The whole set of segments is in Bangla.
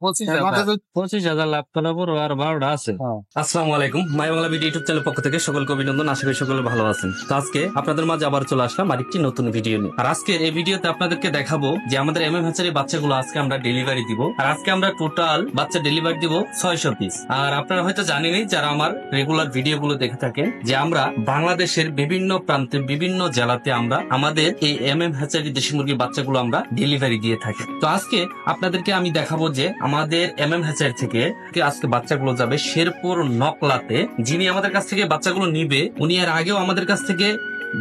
25,000 লাভ করার পর আর 12টা আছে। আসসালামু আলাইকুম, মাই বাংলা ভিডিও ইউটিউব চ্যানেল পক্ষ থেকে সকলকে অভিনন্দন। আশা করি সকলে ভালো আছেন। তো আজকে আপনাদের মাঝে আবার চলে আসলাম আরেকটি নতুন ভিডিও নিয়ে। আর আজকে এই ভিডিওতে আপনাদেরকে দেখাবো যে আমাদের হ্যাচারি বাচ্চাগুলো আজকে আমরা ডেলিভারি দিব। আর আজকে আমরা টোটাল বাচ্চা ডেলিভারি দিব 600 পিস। আর আপনারা হয়তো জানেনই, যারা আমার রেগুলার ভিডিও গুলো দেখে থাকেন, যে আমরা বাংলাদেশের বিভিন্ন প্রান্তে বিভিন্ন জেলাতে আমরা আমাদের এই হ্যাচারি দেশি মুরগির বাচ্চাগুলো আমরা ডেলিভারি দিয়ে থাকি। তো আজকে আপনাদেরকে আমি দেখাবো যে আমাদের হ্যাচারি থেকে আজকে বাচ্চাগুলো যাবে শেরপুর নকলাতে। যিনি আমাদের কাছ থেকে বাচ্চাগুলো নিবে, উনি এর আগেও আমাদের কাছ থেকে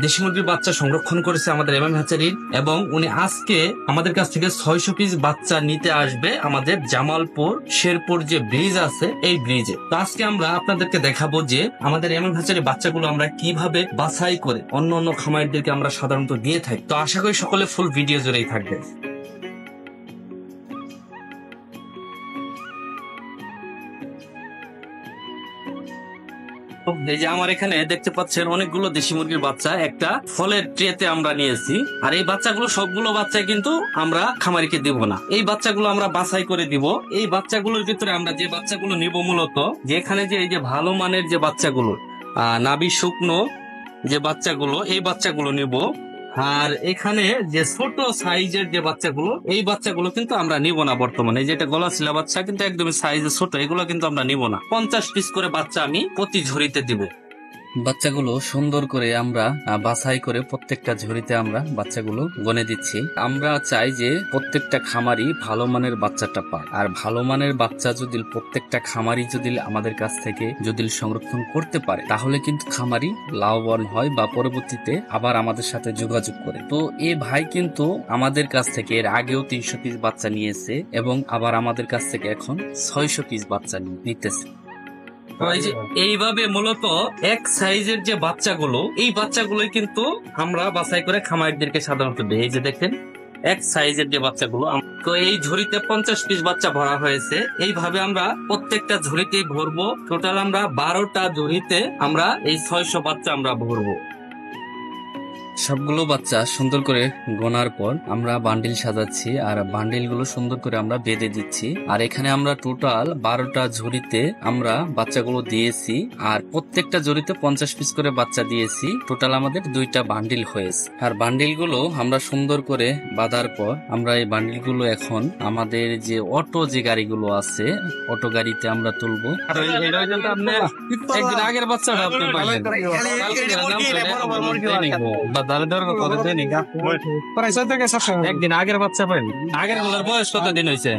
দেশি মুরগির বাচ্চা সংরক্ষণ করেছে আমাদের হ্যাচারির, এবং উনি আজকে আমাদের কাছ থেকে 600 পিস বাচ্চা নিতে আসবে আমাদের জামালপুর শেরপুর যে ব্রিজ আছে এই ব্রিজে। তো আজকে আমরা আপনাদেরকে দেখাবো যে আমাদের হ্যাচারির বাচ্চাগুলো আমরা কিভাবে বাছাই করে অন্য অন্য খামারিদেরকে আমরা সাধারণত দিয়ে থাকি। তো আশা করি সকলে ফুল ভিডিও জুড়েই থাকবে। এই যে আমার এখানে দেখতে পাচ্ছেন অনেকগুলো দেশি মুরগির বাচ্চা একটা ফলের ট্রেতে আমরা নিয়েছি। আর এই বাচ্চাগুলো সবগুলো বাচ্চা কিন্তু আমরা খামারিকে দিব না, এই বাচ্চাগুলো আমরা বাছাই করে দিব। এই বাচ্চাগুলোর ভিতরে আমরা যে বাচ্চাগুলো নিব, মূলত যেখানে যে এই যে ভালো মানের যে বাচ্চাগুলো, নাভি শুকনো যে বাচ্চাগুলো, এই বাচ্চাগুলো নিব। আর এখানে যে ছোট সাইজের যে বাচ্চাগুলো, এই বাচ্চাগুলো কিন্তু আমরা নিব না বর্তমানে। যেটা গলা ছিলা বাচ্চা কিন্তু একদমই সাইজে ছোট, এগুলো কিন্তু আমরা নিব না। 50 পিস করে বাচ্চা আমি প্রতি ঝুড়িতে দিব। বাচ্চাগুলো সুন্দর করে আমরা বাছাই করে প্রত্যেকটা ঝুড়িতে আমরা বাচ্চাগুলো গনে দিচ্ছি। আমরা চাই যে প্রত্যেকটা খামারি ভালো মানের বাচ্চাটা পায়। আর ভালো মানের বাচ্চা যদি প্রত্যেকটা খামারি যদি আমাদের কাছ থেকে যদি সংরক্ষণ করতে পারে, তাহলে কিন্তু খামারি লাভবান হয় বা পরবর্তীতে আবার আমাদের সাথে যোগাযোগ করে। তো এ ভাই কিন্তু আমাদের কাছ থেকে এর আগেও 300 পিস বাচ্চা নিয়েছে এবং আবার আমাদের কাছ থেকে এখন 600 পিস বাচ্চা নিতেছে। এইভাবে মূলত এক সাইজের যে বাচ্চাগুলো, এই বাচ্চাগুলোই কিন্তু আমরা বাছাই করে খামারিদেরকে সাধারণত দিই। এই যে দেখেন এক সাইজের যে বাচ্চাগুলো, তো এই ঝুড়িতে 50 পিস বাচ্চা ভরা হয়েছে। এইভাবে আমরা প্রত্যেকটা ঝুড়িতেই ভরবো। টোটাল আমরা 12টা ঝুড়িতে আমরা এই 600 বাচ্চা আমরা ভরবো। সবগুলো বাচ্চা সুন্দর করে গোনার পর আমরা বান্ডিল সাজাচ্ছি, আর বান্ডিল গুলো সুন্দর করে আমরা বেঁধে দিচ্ছি। আর এখানে আমরা টোটাল 12টা ঝুড়িতে আমরা বাচ্চাগুলো দিয়েছি, আর প্রত্যেকটা ঝুড়িতে 50 পিস করে বাচ্চা দিয়েছি। টোটাল আমাদের 2টা বান্ডিল হয়েছে। আর বান্ডিল গুলো আমরা সুন্দর করে বাঁধার পর আমরা এই বান্ডিল গুলো এখন আমাদের যে অটো যে গাড়িগুলো আছে, অটো গাড়িতে আমরা তুলবো। একদিন আগের বাচ্চাটা আপনি পাইলেন, একদিন আগের বাচ্চা পাইন। আগের গুলোর বয়স কতদিন হয়েছে?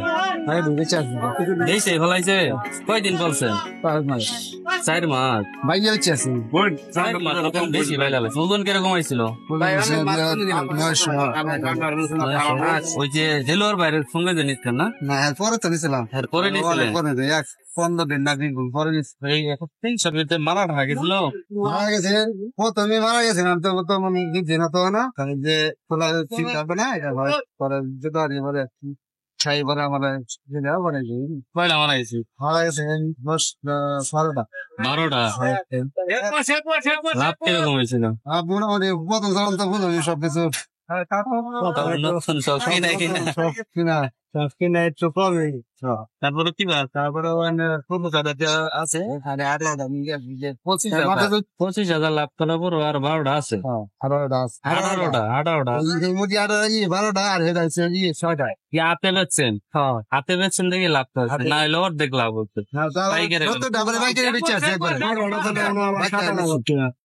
কয়দিন বলছেন? 4 মাস। বেশি ওজন কিরকম হয়েছিল? ওই যে ডেলোর বাইরের সঙ্গে যে নিচ্ছেন না? পরে তো নিছিলাম, পরে নিচ্ছিলেন 15 দিন না 2 দিন পরে নিচ্ছি। 300 মারা ঢাকা গেছিল। মারা গেছে, প্রথমে মারা গেছে না তো মানে না তো না যে খোলা চিন্তা হবে না, এটা হয় পরে যেটা বলে ছাই পরে আমার কয়টা মারা গেছি? মারা গেছে 12টা। লাভ কিরকম হয়েছিল? মোটামুটি প্রথম চলন তো বুঝলি সবকিছু তারপরে কি তারপরে আছে 25,000 লাভ করার পর আর 12টা আছে। 18টা 12টা আর 6টা হাতে বেচছেন, হাতে বেচছেন দেখে লাভ করছে, না হলে অর্ধেক লাভ হচ্ছে।